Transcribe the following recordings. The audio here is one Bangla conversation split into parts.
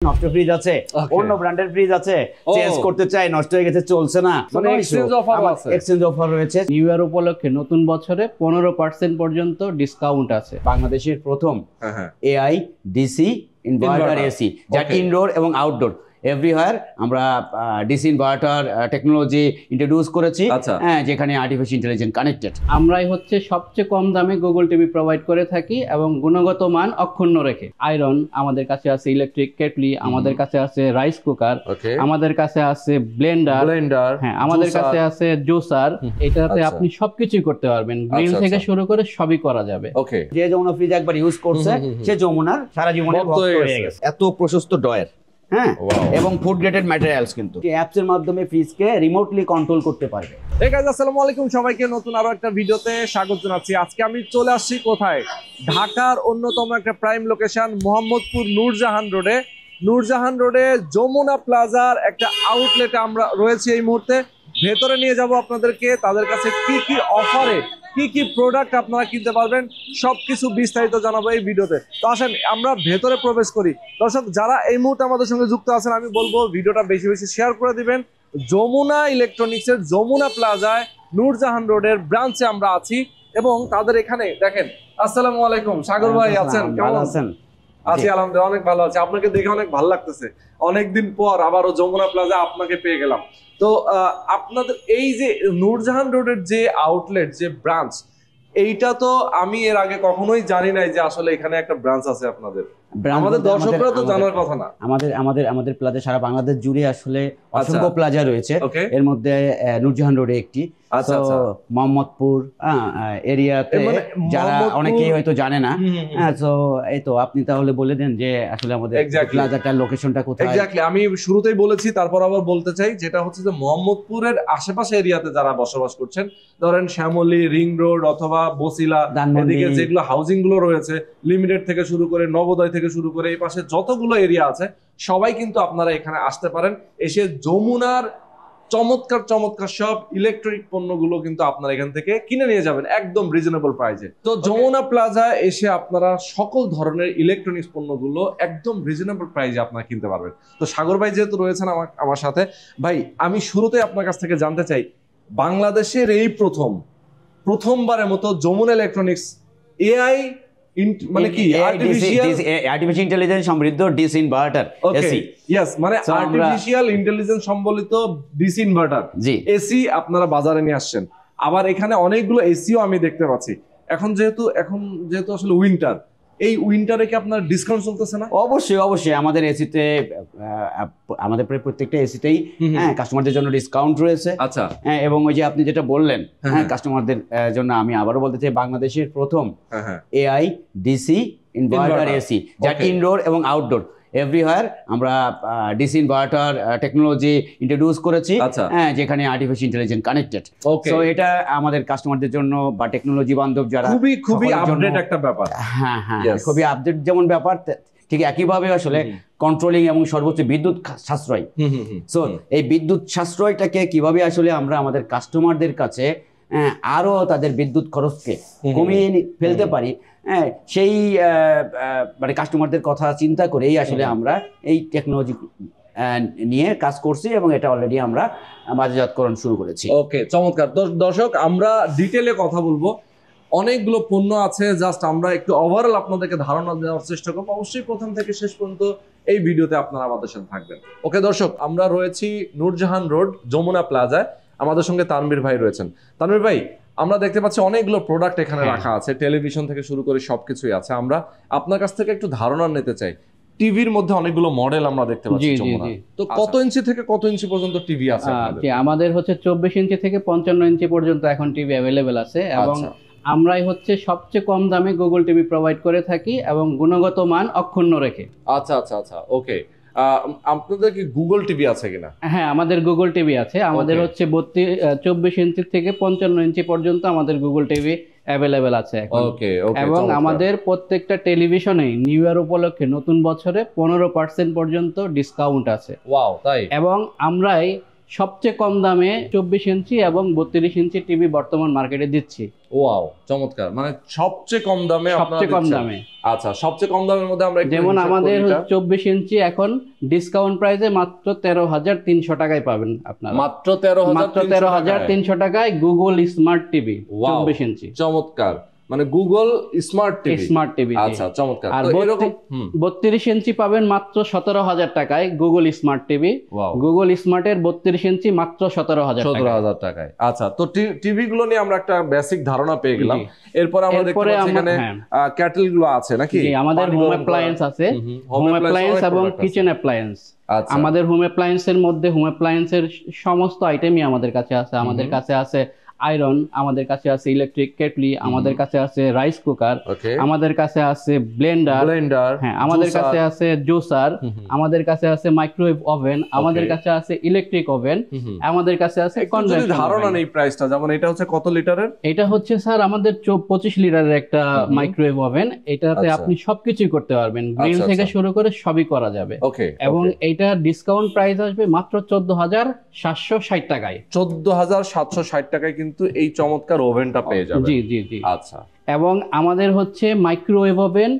নষ্ট ফ্রিজ আছে, অন্য ব্র্যান্ডের ফ্রিজ আছে, চেঞ্জ করতে চাই, নষ্ট হয়ে গেছে, চলছে না, মানে এক্সচেঞ্জ অফার আছে। এক্সচেঞ্জ অফার রয়েছে। নিউ ইয়ার উপলক্ষে নতুন বছরে 15% পর্যন্ত ডিসকাউন্ট আছে। বাংলাদেশের প্রথম এআই ডিসি ইনভার্টার এসি, যা ইনডোর এবং আউটডোর এভরিওয়্যার আমরা ডিসি ইনভার্টার টেকনোলজি ইন্ট্রোডিউস করেছি, যেখানে আর্টিফিশিয়াল ইন্টেলিজেন্স কানেক্টেড। আমরাই হচ্ছে সবচেয়ে কম দামে গুগল টিভি প্রোভাইড করে থাকি এবং গুণগত মান অক্ষুণ্ণ রেখে। আয়রন আমাদের কাছে আছে, ইলেকট্রিক কেটলি আমাদের কাছে আছে, রাইস কুকার আমাদের কাছে আছে, ব্লেন্ডার, হ্যাঁ আমাদের কাছে আছে, জুসার। এটাতে আপনি সবকিছুই করতে পারবেন, গ্রিল থেকে শুরু করে সবই করা যাবে। যে যমুনা ফ্রিজ একবার ইউজ করছে সে যমুনার সারা জীবনের ভক্ত হয়ে গেছে। এত প্রশস্ত ডয়ার, হ্যাঁ, এবং ফুড গ্রেডেড ম্যাটেরিয়ালস, কিন্তু অ্যাপস এর মাধ্যমে ফ্রিজকে রিমোটলি কন্ট্রোল করতে পারবে। এই গাইস, আসসালামু আলাইকুম, সবাইকে নতুন আরো একটা ভিডিওতে স্বাগত জানাচ্ছি। আজকে আমি চলে আসছি কোথায়? ঢাকার অন্যতম একটা প্রাইম লোকেশন মোহাম্মদপুর নূরজাহান রোডে যমুনা প্লাজার একটা আউটলেটে আমরা রয়েছি এই মুহূর্তে। ভেতরে নিয়ে যাব আপনাদেরকে, তাদের কাছে কি কি অফারে কি কি প্রোডাক্ট আপনারা কিনতে পারবেন সবকিছু বিস্তারিত জানাবো এই ভিডিওতে। তো আসেন আমরা ভেতরে প্রবেশ করি। দর্শক যারা এই মুহূর্তে আমাদের সঙ্গে যুক্ত আছেন, আমি বলবো ভিডিওটা বেশি বেশি শেয়ার করে দিবেন। যমুনা ইলেকট্রনিক্সের যমুনা প্লাজায় নূরজাহান রোডের ব্রাঞ্চে আমরা আছি এবং তাদের এখানে দেখেন। আসসালামু আলাইকুম সাগর ভাই, আছেন কেমন আছেন? আছি আলহামদুলিল্লাহ, অনেক ভালো আছি। আপনাকে দেখে অনেক ভালো লাগতেছে, অনেকদিন পর আবারও যমুনা প্লাজা আপনাকে পেয়ে গেলাম। তো আপনাদের এই যে নূরজাহান রোডের যে আউটলেট, যে ব্রাঞ্চ, এইটা তো আমি এর আগে কখনোই জানি নাই যে আসলে এখানে একটা ব্রাঞ্চ আছে আপনাদের। আমাদের দর্শকরা তো জানার কথা না। আমাদের প্লাজা সারা বাংলাদেশ জুড়ে আসলে অসংখ্য প্লাজা রয়েছে, এর মধ্যে নূরজাহান রোডে একটি। মোহাম্মদপুর এরিয়াতে যারা অনেকেই হয়তো জানে না, তো এই তো আপনি তাহলে বলে দেন যে আসলে আমাদের প্লাজাটার লোকেশনটা কোথায়। এক্স্যাক্টলি, আমি শুরুতেই বলেছি, তারপর আবার বলতে চাই, যেটা হচ্ছে যে মোহাম্মদপুরের আশেপাশে এরিয়াতে যারা বসবাস করছেন, ধরেন শ্যামলী, রিং রোড অথবা বসিলা, এদিকে যেগুলো হাউজিং গুলো রয়েছে, লিমিটেড থেকে শুরু করে নবোদয় থেকে শুরু করে এই পাশে যতগুলো এরিয়া আছে, সবাই কিন্তু আপনারা এখানে আসতে পারেন। এসে যমুনার চমৎকার চমৎকার সব ইলেকট্রনিক পণ্যগুলো কিন্তু আপনারা এখান থেকে কিনে নিয়ে যাবেন একদম রিজনেবল প্রাইসে। তো যমুনা প্লাজা এসে আপনারা সকল ধরনের ইলেকট্রনিক্স পণ্যগুলো একদম রিজনেবল প্রাইসে আপনারা কিনতে পারবেন। তো সাগর ভাই যেহেতু রয়েছেন আমার সাথে, ভাই আমি শুরুতে আপনার কাছ থেকে জানতে চাই, বাংলাদেশের এই প্রথমবারের মতো যমুনা ইলেকট্রনিক্স এআই মানে কি আর্টিফিশিয়াল ইন্টেলিজেন্স সমৃদ্ধ ডিসি ইনভার্টার এসি, यस মানে আর্টিফিশিয়াল ইন্টেলিজেন্স সম্বলিত ডিসি ইনভার্টার এসি আপনারা বাজারে নিয়ে আসছেন। আবার এখানে অনেকগুলো এসিও আমি দেখতে পাচ্ছি। এখন যেহেতু আসলে উইন্টার, এই উইন্টারে কি আপনার ডিসকাউন্ট চলতেছে না? অবশ্যই আমাদের এসিতে, আমাদের প্রায় প্রত্যেকটা এসিতেই কাস্টমারদের জন্য ডিসকাউন্ট রয়েছে। আচ্ছা, এবং ওই যে আপনি যেটা বললেন কাস্টমারদের জন্য, আমি আবারও বলতে চাই, বাংলাদেশের প্রথম এআই ডিসি ইনভার্টার এসি, যা ইনডোর এবং আউটডোর এভরিওয়্যার আমরা ডিসি ইনভার্টার টেকনোলজি ইন্ট্রোডিউস করেছি, যেখানে আর্টিফিশিয়াল ইন্টেলিজেন্স কানেক্টেড। সো এটা আমাদের কাস্টমারদের জন্য বা টেকনোলজি বান্ধব যারা, খুবই আপডেট একটা ব্যাপার। হ্যাঁ, খুবই আপডেট যেমন ব্যাপার, ঠিক একইভাবে আসলে কন্ট্রোলিং এবং সর্বোচ্চ বিদ্যুৎ সাশ্রয়। সো এই বিদ্যুৎ সাশ্রয়টাকে কিভাবে আসলে আমরা আমাদের কাস্টমারদের কাছে আরো তাদের বিদ্যুৎ খরচকে কমিয়ে ফেলতে পারি, সেই মানে কাস্টমারদের কথা চিন্তা করেই আসলে আমরা এই টেকনোলজি নিয়ে কাজ করছি এবং এটা অলরেডি আমরা বাজারজাতকরণ শুরু করেছি। ওকে, চমৎকার। দর্শক আমরা ডিটেলে কথা বলবো, অনেকগুলো পণ্য আছে, জাস্ট আমরা একটু ওভারঅল আপনাদেরকে ধারণা দেওয়ার চেষ্টা করবো। অবশ্যই প্রথম থেকে শেষ পর্যন্ত এই ভিডিওতে আপনারা আমাদের সাথে থাকবেন। ওকে দর্শক, আমরা রয়েছি নূরজাহান রোড যমুনা প্লাজায়, আমাদের সঙ্গে তানভীর ভাই রয়েছেন। তানভীর ভাই, আমরা দেখতে পাচ্ছি অনেকগুলো প্রোডাক্ট এখানে রাখা আছে, টেলিভিশন থেকে শুরু করে সবকিছুই আছে। আমরা আপনার কাছ থেকে একটু ধারণা নিতে চাই। টিভির মধ্যে অনেকগুলো মডেল আমরা দেখতে পাচ্ছি, তো কত ইঞ্চি থেকে কত ইঞ্চি পর্যন্ত টিভি আছে? আমাদের হচ্ছে 24 ইঞ্চি থেকে 55 ইঞ্চি পর্যন্ত এখন টিভি অ্যাভেলেবেল আছে এবং আমরাই হচ্ছে সবচেয়ে কম দামে গুগল টিভি প্রোভাইড করে থাকি এবং গুণগত মান অক্ষুণ্ণ রেখে। আচ্ছা, ওকে। আপনাদের কি গুগল টিভি আছে কিনা? হ্যাঁ, আমাদের গুগল টিভি আছে। আমাদের হচ্ছে 24 ইঞ্চি থেকে 55 ইঞ্চি পর্যন্ত আমাদের গুগল টিভি অ্যাভেলেবেল আছে এখন। এবং আমাদের প্রত্যেকটা টেলিভিশনে নিউ ইয়ার উপলক্ষে নতুন বছরে 15% পর্যন্ত ডিসকাউন্ট আছে। ওয়াও, তাই? এবং আমরাই সবচেয়ে কম দামে 24 ইঞ্চি এবং 32 ইঞ্চি টিভি বর্তমান মার্কেটে দিচ্ছি। ওয়াও, চমৎকার। মানে সবচেয়ে কম দামে আপনারা সবচেয়ে কম দিচ্ছেন। দামে। আচ্ছা, সবচেয়ে কম দামের মধ্যে আমরা একটু যেমন হিসাব আমাদের করি এটা। 24 ইঞ্চি এখন ডিসকাউন্ট প্রাইসে মাত্র 13,300 টাকায় পাবেন আপনারা। মাত্র 13,300 টাকায় গুগল স্মার্ট টিভি 24 ইঞ্চি। চমৎকার, মানে Google smart TV. Smart TV. আচ্ছা, চমৎকার। আর তো এরকম 32 ইঞ্চি পাবেন মাত্র 17,000 টাকায় গুগল স্মার্ট টিভি। গুগল স্মার্টের 32 ইঞ্চি মাত্র 17,000 টাকায়। আচ্ছা, তো টিভি গুলো নিয়ে আমরা একটা বেসিক ধারণা পেয়ে গেলাম। এরপর আমরা দেখতে পাচ্ছি এখানে ক্যাটেল গুলো আছে নাকি? আমাদের হোম অ্যাপ্লায়েন্স আছে, হোম অ্যাপ্লায়েন্স এবং কিচেন অ্যাপ্লায়েন্স। আমাদের হোম অ্যাপ্লায়েন্সের মধ্যে হোম অ্যাপ্লায়েন্সের সমস্ত আইটেমই আমাদের কাছে আছে। আমাদের কাছে আছে আয়রন, আমাদের কাছে আছে ইলেকট্রিক কেটলি, আমাদের কাছে আছে রাইস কুকার, আমাদের কাছে আছে ব্লেন্ডার, হ্যাঁ, আমাদের কাছে আছে জুসার, আমাদের কাছে আছে মাইক্রোওয়েভ ওভেন, আমাদের কাছে আছে ইলেকট্রিক ওভেন, আমাদের কাছে আছে কনভেকশন। ধারণা নেই প্রাইসটা, যেমন এটা হচ্ছে কত লিটারের? এটা হচ্ছে স্যার আমাদের 25 লিটারের একটা মাইক্রোওয়েভ ওভেন। এটাতে আপনি সবকিছুই করতে পারবেন, গ্রিল থেকে শুরু করে সবই করা যাবে। এবং এটা ডিসকাউন্ট প্রাইস আসবে মাত্র 14,760 টাকায়। 14,760 টাকায় কিন্তু এই চমৎকার ওভেনটা পেয়ে যাবেন। জি জি জি। আচ্ছা, এবং আমাদের হচ্ছে মাইক্রোওয়েভ ওভেন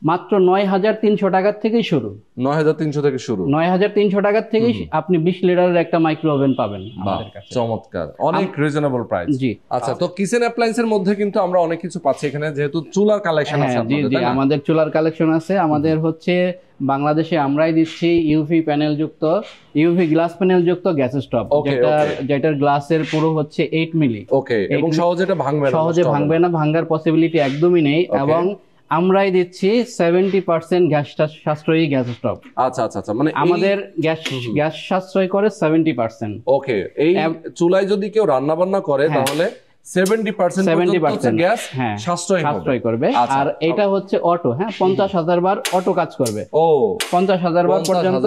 মাত্র 9,300 টাকার থেকেই শুরু। 9,300 থেকে শুরু। 9,300 টাকার থেকেই আপনি 20 লিটারের একটা মাইক্রো ওভেন পাবেন আমাদের কাছে। চমৎকার, অনেক রিজনেবল প্রাইস। জি। আচ্ছা, তো কিচেন অ্যাপ্লায়েন্সের মধ্যে কিন্তু আমরা অনেক কিছু পাচ্ছি এখানে, যেহেতু চুলার কালেকশন আছে জি জি, আমাদের চুলার কালেকশন আছে। আমাদের হচ্ছে বাংলাদেশে আমরাই দিচ্ছি ইউভি প্যানেল যুক্ত, ইউভি গ্লাস প্যানেল যুক্ত গ্যাস স্টোভ, যেটার গ্লাসের পুরো হচ্ছে 8 মিলি। ওকে, এবং সহজে এটা ভাঙবে না, সহজে ভাঙবে না, ভাঙার পসিবিলিটি একদমই নেই। এবং আমরাই দিচ্ছি 70% গ্যাস সাশ্রয়ী গ্যাস স্টোভ। আচ্ছা আচ্ছা আচ্ছা, মানে আমাদের গ্যাস সাশ্রয় করে 70%। ওকে, এই চুলায় যদি কেউ রান্না বান্না করে তাহলে 70% গ্যাস সাশ্রয় করবে। আর এটা হচ্ছে অটো, হ্যাঁ, 50,000 বার অটো কাজ করবে। ও, 50,000 বার পর্যন্ত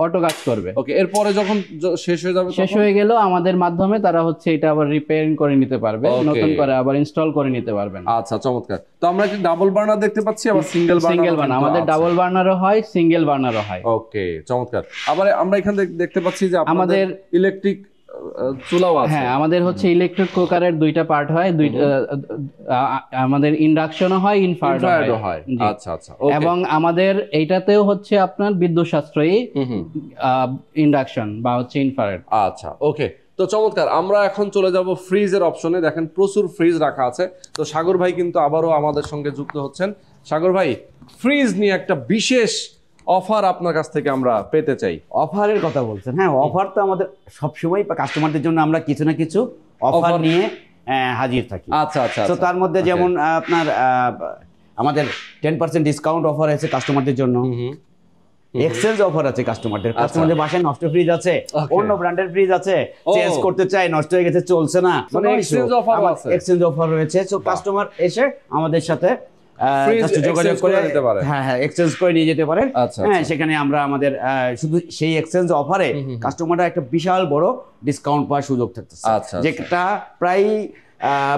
অটো কাজ করবে। ওকে, এরপরে যখন শেষ হয়ে যাবে, শেষ হয়ে গেল আমাদের মাধ্যমে তারা হচ্ছে এটা আবার রিপেয়ারিং করে নিতে পারবে, নতুন করে আবার ইনস্টল করে নিতে পারবেন। আচ্ছা, চমৎকার। তো আমরা কি ডাবল বার্নার দেখতে পাচ্ছি, আবার সিঙ্গেল বার্নার? আমাদের ডাবল বার্নারও হয়, সিঙ্গেল বার্নারও হয়। ওকে, চমৎকার। আবার আমরা এখানে দেখতে পাচ্ছি যে আমাদের ইলেকট্রিক চুলাও আছে। হ্যাঁ, আমাদের হচ্ছে ইলেকট্রিক কুকারের দুইটা পার্ট হয়, আমাদের ইন্ডাকশনও হয়, ইনফ্রারেডও হয়। আচ্ছা আচ্ছা। এবং আমাদের এইটাতেও হচ্ছে আপনার বিদ্যুৎ সাশ্রয়ী ইন্ডাকশন বা হচ্ছে ইনফ্রারেড। আচ্ছা, ওকে। তো চমৎকার, আমরা এখন চলে যাব ফ্রিজের অপশনে। দেখেন প্রচুর ফ্রিজ রাখা আছে। তো সাগর ভাই কিন্তু আবারও আমাদের সঙ্গে যুক্ত হচ্ছেন। সাগর ভাই, ফ্রিজ নিয়ে একটা বিশেষ অফার আপনার কাছ থেকে আমরা পেতে চাই। অফারের কথা বলছেন? হ্যাঁ, অফার তো আমাদের সবসময় কাস্টমারদের জন্য আমরা কিছু না কিছু অফার নিয়ে হাজির থাকি। আচ্ছা আচ্ছা। তো তার মধ্যে যেমন আপনার আমাদের 10% ডিসকাউন্ট অফার আছে কাস্টমারদের জন্য। এক্সচেঞ্জ অফার আছে কাস্টমারদের বাসায় নষ্ট ফ্রিজ আছে, অন্য ব্র্যান্ডের ফ্রিজ আছে, চেঞ্জ করতে চাই, নষ্ট হয়ে গেছে, চলছে না, মানে এক্সচেঞ্জ অফার রয়েছে। তো কাস্টমার এসে আমাদের সাথে যোগাযোগ করে এক্সচেঞ্জ করে নিয়ে যেতে পারেন। হ্যাঁ, সেখানে আমরা আমাদের শুধু সেই এক্সচেঞ্জ অফারে কাস্টমাররা একটা বিশাল বড় ডিসকাউন্ট পাওয়ার সুযোগ থাকতেছে, যেটা প্রায়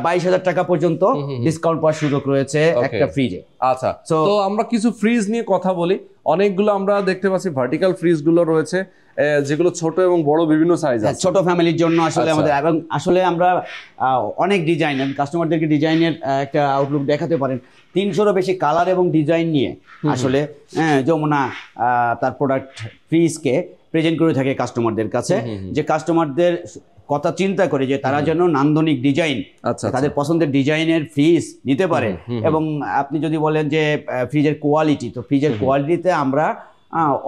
22,000 টাকা পর্যন্ত ডিসকাউন্ট পাওয়ার সুযোগ রয়েছে একটা ফ্রিজে। আচ্ছা, তো আমরা কিছু ফ্রিজ নিয়ে কথা বলি। অনেকগুলো আমরা দেখতে পাচ্ছি ভার্টিক্যাল ফ্রিজ গুলো রয়েছে, যেগুলো ছোট এবং বড় বিভিন্ন সাইজ আছে, ছোট ফ্যামিলির জন্য আসলে আমাদের। এবং আসলে আমরা অনেক ডিজাইন, কাস্টমারদেরকে ডিজাইনের একটা আউটলুক দেখাতে পারেন। 300-এরও বেশি কালার এবং ডিজাইন নিয়ে আসলে যমুনা তার প্রোডাক্ট ফ্রিজকে প্রেজেন্ট করে থাকে কাস্টমারদের কাছে, যে কাস্টমারদের কথা চিন্তা করে যে তারা যেন নান্দনিক ডিজাইন, তাদের পছন্দের ডিজাইনের ফ্রিজ নিতে পারে। এবং আপনি যদি বলেন যে ফ্রিজের কোয়ালিটি, তো ফ্রিজের কোয়ালিটিতে আমরা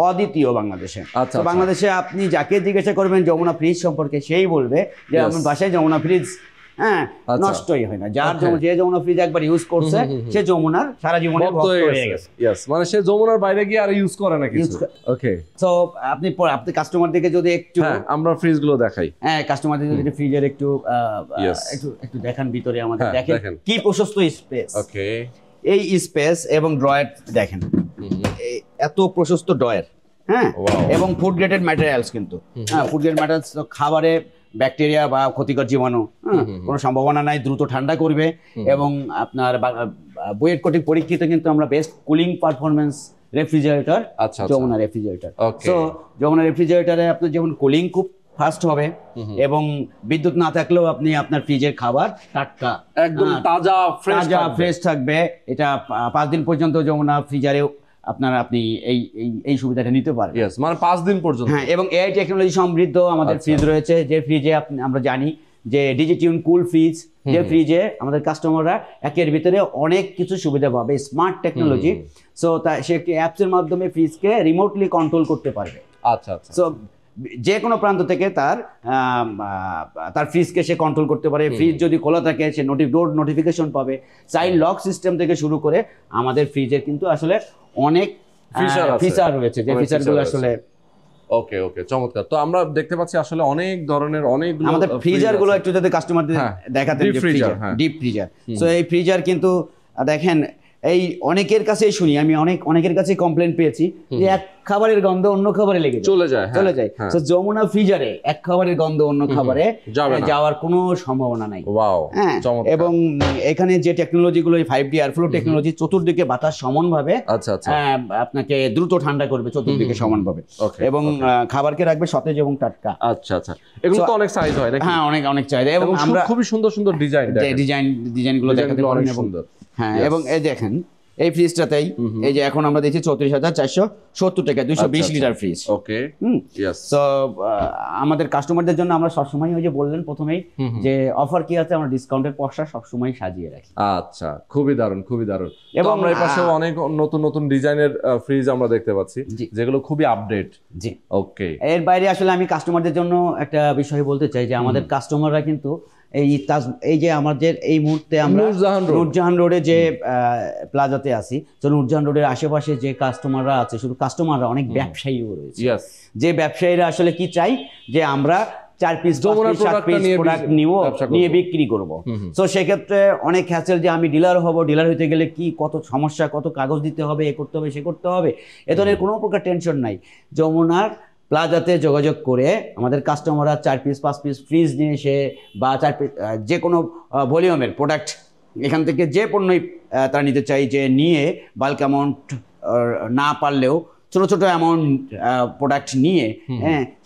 অদ্বিতীয় বাংলাদেশে। বাংলাদেশে আপনি যাকে জিজ্ঞাসা করবেন যমুনা ফ্রিজ সম্পর্কে, সেই বলবে যে আমার বাসায় যমুনা ফ্রিজ নষ্টই হয় না। যে যমুনা ফ্রিজ একবার ইউজ করছে সে যমুনার সারা জীবনে ভক্ত হয়ে গেছে। মানে সে যমুনার বাইরে গিয়ে আর ইউজ করে না কিছু। ওকে, সো আপনি কাস্টমারদেরকে যদি একটু আমরা ফ্রিজ গুলো দেখাই। হ্যাঁ, কাস্টমারদের যদি ফ্রিজের একটু দেখান ভিতরে আমাদের, দেখেন কি প্রশস্ত স্পেস। ওকে, এই স্পেস এবং ড্রয়ার দেখেন, এত প্রশস্ত ড্রয়ার। হ্যাঁ, এবং ফুড গ্রেডেড ম্যাটেরিয়ালস কিন্তু। হ্যাঁ, ফুড গ্রেড ম্যাটেরিয়ালস খাবারে ব্যাকটেরিয়া বা ক্ষতিকর জীবাণু কোনো সম্ভাবনা নাই, দ্রুত ঠান্ডা করবে। এবং আপনার বুয়েট কোটিং পরীক্ষিত কিন্তু আমরা best cooling performance refrigerator Jamuna refrigerator. So Jamuna রেফ্রিজারেটরে আপনার যেমন কুলিং খুব ফাস্ট হবে এবং বিদ্যুৎ না থাকলেও আপনি আপনার ফ্রিজের খাবার টাটকা একদম তাজা ফ্রেশ থাকবে। এটা 5 দিন পর্যন্ত যমুনা ফ্রিজারেও আপনি এই সুবিধাটা নিতে পারবেন। মানে 5 দিন পর্যন্ত। হ্যাঁ, এবং এআই টেকনোলজি সমৃদ্ধ আমাদের ফ্রিজ রয়েছে, যে ফ্রিজে আমরা জানি যে ডিজিটিউন কুল ফ্রিজ, যে ফ্রিজে আমাদের কাস্টমাররা একের ভিতরে অনেক কিছু সুবিধা পাবে, স্মার্ট টেকনোলজি। সো সে একটি অ্যাপসের মাধ্যমে ফ্রিজকে রিমোটলি কন্ট্রোল করতে পারবে। আচ্ছা আচ্ছা। সো যে কোনো প্রান্ত থেকে তার ফ্রিজকে সে কন্ট্রোল করতে পারে। ফ্রিজ যদি খোলা থাকে সে ডোর নোটিফিকেশন পাবে। চাইল্ড লক সিস্টেম থেকে শুরু করে আমাদের ফ্রিজের কিন্তু আসলে অনেক ফিচার রয়েছে, যে ফিচারগুলো আসলে ওকে ওকে, চমৎকার। তো আমরা দেখতে পাচ্ছি আসলে অনেক ধরনের অনেকগুলো আমাদের ফ্রিজার গুলো একটু যদি কাস্টমারদের দেখাতে, ডিপ ফ্রিজার। সো এই ফ্রিজার কিন্তু দেখেন, এই অনেকের কাছেই শুনি, আমি অনেকের কাছে কমপ্লেন পেয়েছি যে এক খাবারের গন্ধ অন্য খাবারে লেগে চলে যায়। তো যমুনা ফ্রিজারে এক খাবারের গন্ধ অন্য খাবারে যাওয়ার কোনো সম্ভাবনা নাই। এবং এখানে যে টেকনোলজি গুলো 5D এয়ারফ্লো টেকনোলজি, চতুর্দিকে বাতাস সমানভাবে আপনাকে দ্রুত ঠান্ডা করবে চতুর্দিকে সমানভাবে, এবং খাবারকে রাখবে সতেজ এবং টাটকা। আচ্ছা আচ্ছা, এগুলো তো অনেক সাইজ হয় নাকি? হ্যাঁ, অনেক চাহিদা, এবং আমরা খুবই সুন্দর সুন্দর ডিজাইন গুলো দেখাতে পারেন। হ্যাঁ, এবং এই দেখেন এই ফ্রিজটাতেই এই যে এখন আমরা দেখছি 34,470 টাকা 220 লিটার ফ্রিজ। ওকে, সো আমাদের কাস্টমারদের জন্য আমরা সবসময় ওই যে বললেন প্রথমেই যে অফার কি আছে, আমরা ডিসকাউন্টের পয়সা সবসময় সাজিয়ে রাখি। আচ্ছা, খুবই দারুণ খুবই দারুণ। এবং আমরা এই পাশেও অনেক নতুন নতুন ডিজাইনের ফ্রিজ আমরা দেখতে পাচ্ছি, যেগুলো খুবই আপডেট। জি, ওকে। এর বাইরে আসলে আমি কাস্টমারদের জন্য একটা বিষয় বলতে চাই যে আমাদের কাস্টমাররা কিন্তু এই যে আমাদের এই মুহূর্তে আমরা নূরজাহান রোডে যে প্লাজাতে আছি, তো নূরজাহান রোডের আশেপাশে যে কাস্টমাররা আছে, শুধু কাস্টমাররা অনেক ব্যবসায়ীও রয়েছে, যে ব্যবসায়ীরা আসলে কি চাই যে আমরা 4 পিস 7 পিস প্রোডাক্ট নিয়ে বিক্রি করব। তো সেক্ষেত্রে অনেক হ্যাসেল যে আমি ডিলার হব, ডিলার হইতে গেলে কি কত সমস্যা, কত কাগজ দিতে হবে, এ করতে হবে সে করতে হবে, এ ধরনের কোনো প্রকার টেনশন নাই। যমুনার প্লাজাতে যোগাযোগ করে আমাদের কাস্টমাররা 4 পিস 5 পিস ফ্রিজ নিয়ে এসে বা 4 পিস যে কোনো ভলিউমের প্রোডাক্ট এখান থেকে যে পণ্যই তারা নিতে চাই, যে নিয়ে বাল্ক অ্যামাউন্ট না পারলেও ছোট ছোট অ্যামাউন্ট প্রোডাক্ট নিয়ে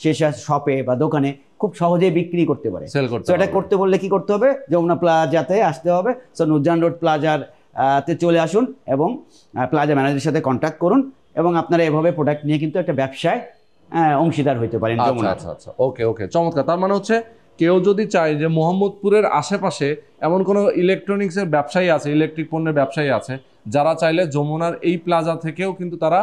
সে শপে বা দোকানে খুব সহজেই বিক্রি করতে পারে। তো এটা করতে বললে কি করতে হবে, যমুনা প্লাজাতে আসতে হবে। সো নূরজাহান রোড প্লাজাতে চলে আসুন এবং প্লাজা ম্যানেজারের সাথে কন্ট্যাক্ট করুন, এবং আপনারা এভাবে প্রোডাক্ট নিয়ে কিন্তু একটা ব্যবসায় অংশীদার হইতে পারেন। আচ্ছা আচ্ছা, ওকে ওকে, চমৎকার। তার মানে হচ্ছে কেউ যদি চায় যে মোহাম্মদপুরের আশেপাশে এমন কোনো ইলেকট্রনিক্সের ব্যবসায়ী আছে, ইলেকট্রিক পণ্যের ব্যবসায়ী আছে, যারা চাইলে যমুনার এই প্লাজা থেকেও কিন্তু তারা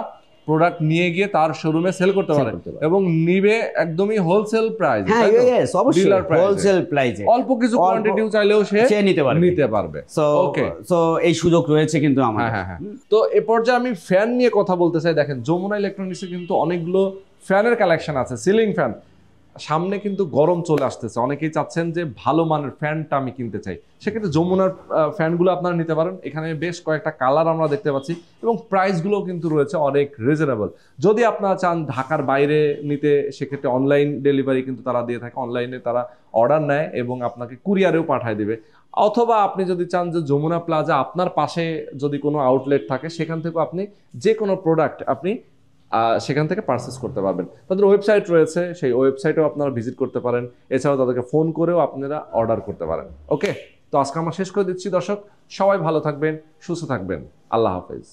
প্রোডাক্ট নিয়ে গিয়ে তার শোরুমে সেল করতে পারে এবং নিবে একদমই হোলসেল প্রাইস। হ্যাঁ, অবশ্যই হোলসেল প্রাইসে অল্প কিছু কোয়ান্টিটিও চাইলেও সে নিতে পারবে। ওকে, সো এই সুযোগ রয়েছে কিন্তু আমাদের। হ্যাঁ। তো এ পর্যায়ে আমি ফ্যান নিয়ে কথা বলতে চাই। দেখেন, যমুনা ইলেকট্রনিক্সে কিন্তু অনেকগুলো ফ্যানের কালেকশন আছে, সিলিং ফ্যান। সামনে কিন্তু গরম চলে আসতেছে, অনেকেই চাচ্ছেন যে ভালো মানের ফ্যানটা আমি কিনতে চাই, সেক্ষেত্রে যমুনার ফ্যানগুলো আপনারা নিতে পারেন। এখানে বেশ কয়েকটা কালার আমরা দেখতে পাচ্ছি এবং প্রাইসগুলোও কিন্তু রয়েছে অনেক রিজনেবল। যদি আপনারা চান ঢাকার বাইরে নিতে, সেক্ষেত্রে অনলাইন ডেলিভারি কিন্তু তারা দিয়ে থাকে, অনলাইনে তারা অর্ডার নেয় এবং আপনাকে কুরিয়ারেও পাঠিয়ে দেবে। অথবা আপনি যদি চান যে যমুনা প্লাজা আপনার পাশে যদি কোনো আউটলেট থাকে, সেখান থেকেও আপনি যে কোনো প্রোডাক্ট আপনি সেখান থেকে পারচেস করতে পারবেন। তাদের ওয়েবসাইট রয়েছে, সেই ওয়েবসাইটেও আপনারা ভিজিট করতে পারেন। এছাড়াও তাদেরকে ফোন করেও আপনারা অর্ডার করতে পারেন। ওকে, তো আজকে আমরা শেষ করে দিচ্ছি। দর্শক সবাই ভালো থাকবেন, সুস্থ থাকবেন, আল্লাহ হাফেজ।